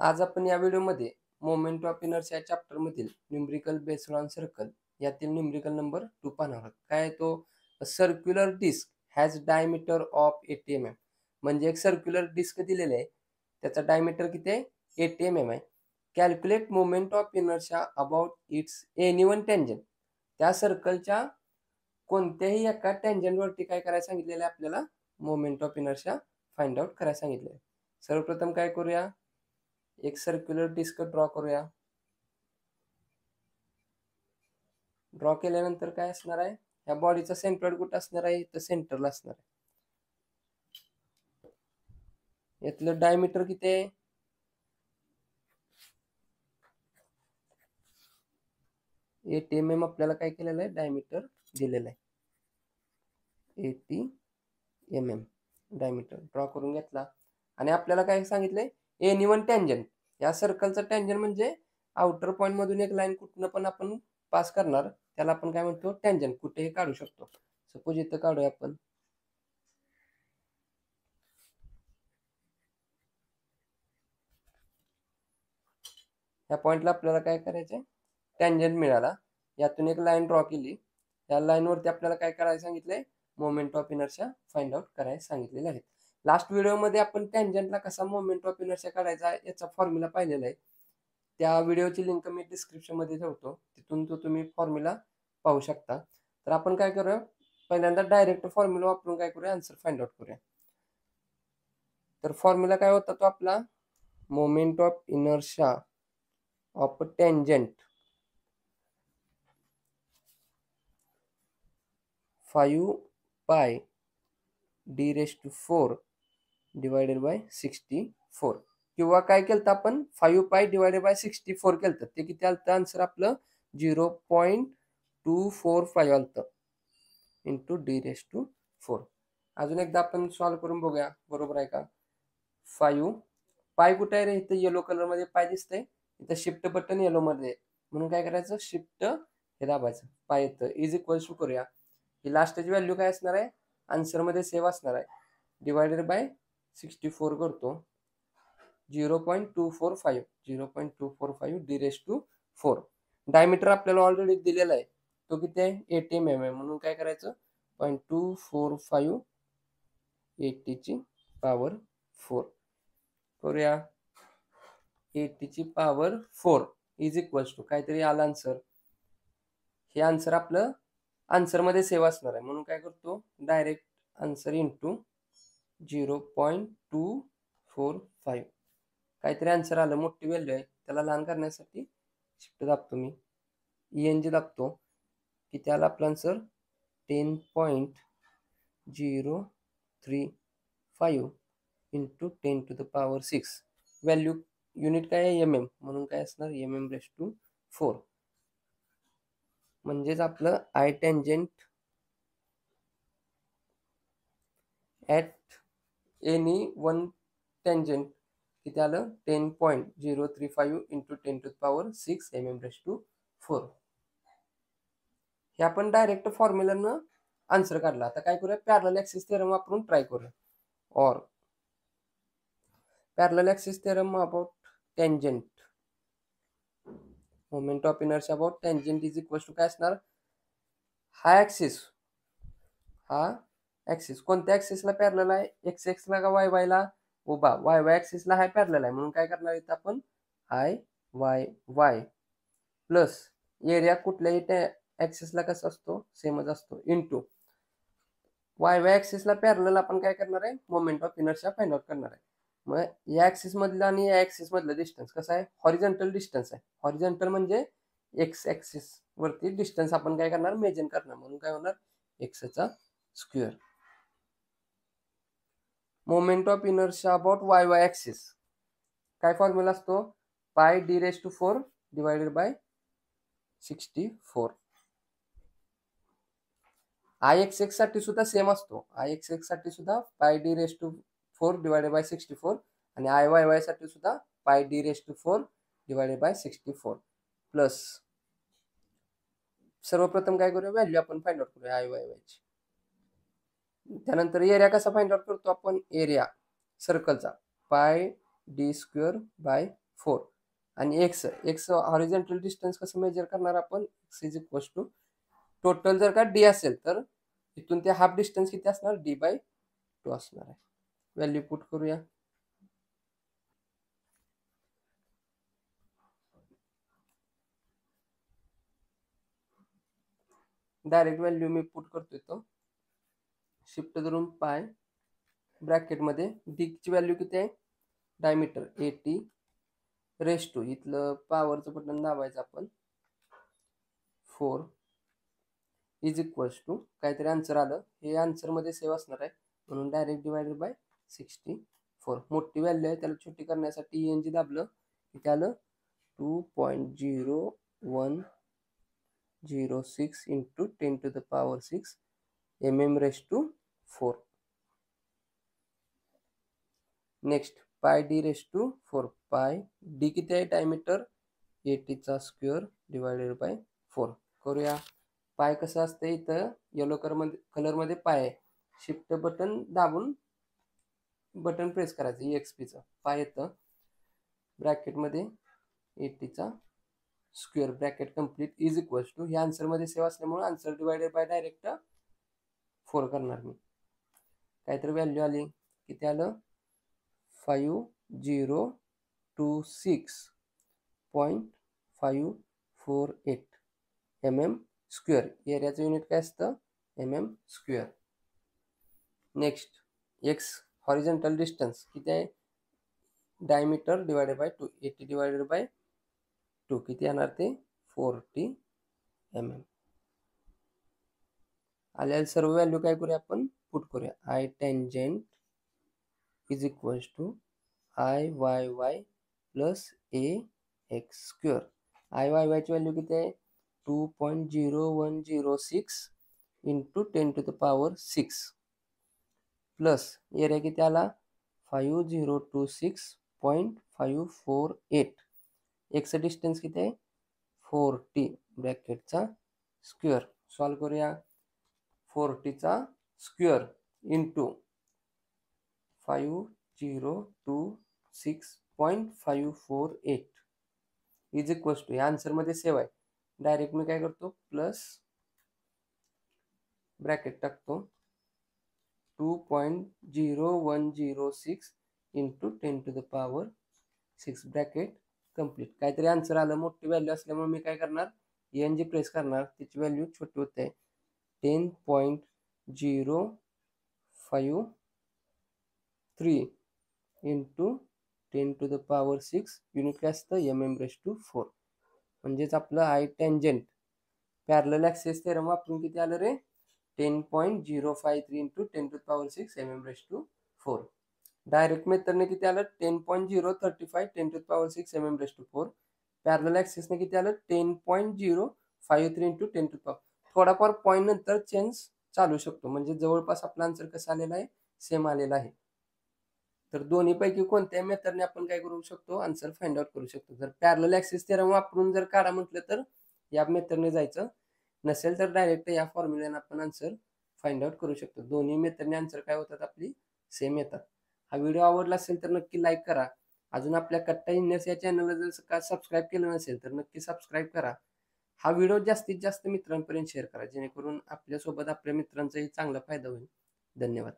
आज आपण या व्हिडिओमध्ये मोमेंट ऑफ इनर्शिया चॅप्टर मधील न्यूमरिकल बेस्ड ऑन सर्कल यातील न्यूमरिकल नंबर 2 पाहणार आहोत. काय तो circular disc has diameter of 80 mm. म्हणजे एक सर्क्युलर डिस्क दिलेले आहे, त्याचा डायमीटर किती आहे? 80 mm आहे. Calculate moment of inertia about it's any one tangent. त्या सर्कलच्या कोणत्याही एका टेंजंटवरती काय करायला सांगितलेलं आहे? आपल्याला moment of inertia find out करायला सांगितले आहे. सर्वप्रथम काय करूया, एक सर्क्युलर डिस्क ड्रॉ करूया. ड्रॉ केल्यानंतर काय असणार आहे, या बॉडीचा सेंट्रॉइड कुठं असणार आहे? तर सेंटरला असणार आहे. यातलं डायमीटर किती आहे? 80 mm आपल्याला काय केलेलं आहे? डायमीटर दिलेलं आहे. 80 mm डायमीटर ड्रॉ करून घेतला. आणि आपल्याला काय सांगितलंय? Any one tangent. या सर्कलचा टेंजंट म्हणजे आउटर पॉइंट मधून एक लाईन कुठनं पण आपण पास करणार, त्याला आपण काय म्हणतो? टेंजंट. कुठेही काढू शकतो. सपोज इथं काढूया आपण. या पॉइंटला आपल्याला काय करायचंय? टेंजंट मिळाला. यातून एक लाईन ड्रॉ केली. या लाईनवरती आपल्याला काय करायला सांगितलंय? Moment of inertia find out करायला सांगितलेले आहे. लास्ट व्हिडिओमध्ये आपण टेंजंटला कसा मोमेंट ऑफ इनर्शिया काढायचा याचा फॉर्म्युला पाहिलेला आहे. त्या व्हिडिओची लिंक मी डिस्क्रिप्शन मध्ये ठेवतो, तिथून तो तुम्ही फॉर्म्युला पाहू शकता. तर आपण काय करूया, पहिल्यांदा डायरेक्ट फॉर्म्युला वापरून काय करूया? आन्सर फाइंड आउट करूया. तर फॉर्म्युला काय होता तो आपला? Moment of inertia of tangent 5 पाय d⁴ डिवायडेड बाय 64. किंवा काय केलं आपण? 5 पाय डिवायडेड बाय 64 केलं. ते किती आलं? आन्सर आपलं 0.245 आलं इंटू d⁴. अजून एकदा आपण सॉल्व्ह करून बघूया, बरोबर आहे का? 5 पाय कुठे आहे रे? इथं येलो कलर मध्ये पाय दिसतंय. इथं शिफ्ट बटन येलो मध्ये, म्हणून काय करायचं? शिफ्ट हे दाबायचं, पाय येतं. इज इक्वल्स टू करूया. ही लास्टची व्हॅल्यू काय असणार आहे? आन्सर मध्ये सेव्ह असणार आहे. डिवायडेड बाय 64 करतो. 0.245 d⁴. डायमीटर आपल्याला ऑलरेडी दिलेला आहे, तो किती आहे? 80 mm आहे. म्हणून काय करायचं? 0.245 80 ची पॉवर 4 करूया. 80 ची पॉवर 4 इज इक्वल्स टू काहीतरी आला आन्सर. हे आन्सर आपलं आन्सर मध्ये सेव्ह असणार आहे. म्हणून काय करतो? Direct answer into 0.245. काहीतरी आन्सर आलं, मोठी व्हॅल्यू आहे. त्याला लहान करण्यासाठी शिफ्ट दाबतो मी, ENG दाबतो. किती आला आपला आन्सर? 10.035 इंटू 10⁶. व्हॅल्यू युनिट काय आहे? mm. म्हणून काय असणार? mm⁴. म्हणजेच आपलं I tangent at any one tangent किती आलं? 10.035 इंटू 10⁶ mm⁴. हे आपण डायरेक्ट फॉर्म्युलानं आन्सर काढला. आता काय करूया? पॅरलल ॲक्सिस थेरम वापरून ट्राय करूया. और parallel axis theorem about tangent, moment of inertia about tangent is equal to काय असणार? हा ॲक्सिस कोणत्या ॲक्सिसला पॅरलल आहे? एक्स एक्सला का वाय वायला? उभा. वाय वाय ॲक्सिसला हा पॅरलल आहे. म्हणून काय करणार इथं आपण? I Y Y plus area कुठल्याही ॲक्सिसला कसा असतो? सेमच असतो. इंटू वाय वाय ॲक्सिसला पॅरलल आपण काय करणार आहे? Moment of inertia find out करणार आहे. मग या ॲक्सिस मधलं आणि या ॲक्सिस मधलं डिस्टन्स कसं आहे? हॉरिझॉन्टल डिस्टन्स आहे. हॉरिझॉन्टल म्हणजे एक्स ॲक्सिस वरती डिस्टन्स आपण काय करणार? मेजर करणार. म्हणून काय होणार? एक्सचा square. Moment of inertia about Y Y axis काय फॉर्म्युला असतो? पाय d⁴ डिवायडेड बाय 64. IXX साठी सुद्धा सेम असतो. IXX साठी सुद्धा पाय d⁴ डिवायडेड बाय 64 आणि IYY साठी सुद्धा पाय d⁴ डिवायडेड बाय 64 प्लस. सर्वप्रथम काय करूया? व्हॅल्यू आपण फाइंड आउट करूया IYY ची. त्यानंतर एरिया कसा फाइंड आउट करतो आपण? एरिया सर्कलचा पाय d² बाय 4 आणि एक्स हॉरिझॉन्टल डिस्टन्स कसं मेजर करणार आपण, X is equal to total जर का डी असेल तर इथून ते हाफ डिस्टन्स किती असणार, d/2 असणार आहे. व्हॅल्यू पुट करूया. डायरेक्ट व्हॅल्यू मी पुट करतोय, तो शिफ्ट धरून पाय ब्रॅकेटमध्ये डी ची व्हॅल्यू किती आहे, डायमीटर 80 रेस टू इथलं पॉवरचं बटन दाबायचं आपण 4 इज इक्वल्स टू काहीतरी आन्सर आलं, हे आन्सरमध्ये सेव्ह असणार आहे म्हणून डायरेक्ट डिवायडेड बाय 64. मोठी व्हॅल्यू आहे त्याला छोटी करण्यासाठी ENG दाबलं की त्याला 2.0106 इंटू 10⁶ mm⁴. नेक्स्ट पाय d⁴ पाय डी किती आहे, डायमीटर 80चा स्क्वेअर डिवायडेड बाय 4 करूया. पाय कसं असतं, इथं येलो कलरमध्ये पाय आहे, शिफ्ट बटन दाबून बटन प्रेस करायचं EXPचं पाय येतं ब्रॅकेटमध्ये 80चा square bracket complete is equals to, हे आन्सरमध्ये सेव्ह असल्यामुळे आन्सर डिवायडेड बाय डायरेक्ट 4 करणार मी. काहीतरी व्हॅल्यू आली, किती आलं 5026.548 mm². एरियाचं युनिट काय असतं, mm². Next x horizontal distance किती आहे, diameter divided by 2 80 divided by 2 किती येणार ते 40 mm. आलेल्या सर्व व्हॅल्यू काय करूया आपण पुट करूया. I tangent is equals to IYY plus AX². IYY ची व्हॅल्यू किती आहे 2.0106 इंटू 10⁶ प्लस एरिया किती आला 5026.548. एक्स डिस्टन्स किती आहे 40 ब्रॅकेटचा स्क्वेअर. सॉल्व करूया. 40चा square into 5026.548 is equals to, या आन्सरमध्ये सेव्ह आहे. डायरेक्ट मी काय करतो प्लस ब्रॅकेट टाकतो 2.0106 इंटू 10⁶ ब्रॅकेट कंप्लीट. काहीतरी आन्सर आलं, मोठी व्हॅल्यू असल्यामुळे मी काय करणार ENG प्रेस करणार, त्याची व्हॅल्यू छोटी होते 10.053 इंटू 10⁶ युनिट काय असतं mm⁴. म्हणजेच आपलं I tangent parallel axis theorem वापरून किती आलं रे 10.053 इंटू 10⁶ mm⁴. डायरेक्ट मेथडने किती आलं 10.035 10⁶ mm⁴. पॅरलल ॲक्सिसने किती आलं 10.053 इंटू 10⁻. थोडाफार पॉईंट नंतर चेंज चालू शकतो, म्हणजे जवळपास आपला आन्सर कसा आलेला आहे सेम आलेला आहे. तर दोन्हीपैकी कोणत्याही मेथडने आपण काय करू शकतो आन्सर फाइंड आउट करू शकतो. जर पॅरलल ॲक्सिस थेरम वापरून जर काढा म्हटलं तर या मेथडने जायचं, नसेल तर डायरेक्ट या फॉर्म्युल्याने आपण आन्सर फाइंड आउट करू शकतो. दोन्ही मेथडने आन्सर काय होतात आपली सेम येतात. हा व्हिडिओ आवडला असेल तर नक्की लाईक करा. अजून आपल्या कट्टा इंजिनियर्स या चॅनलला जर का सबस्क्राईब केलं नसेल तर नक्की सबस्क्राईब करा. हा व्हिडिओ जास्तीत जास्त मित्रांपर्यंत शेअर करा, जेणेकरून आपल्यासोबत आपल्या मित्रांचाही चांगला फायदा होईल. धन्यवाद.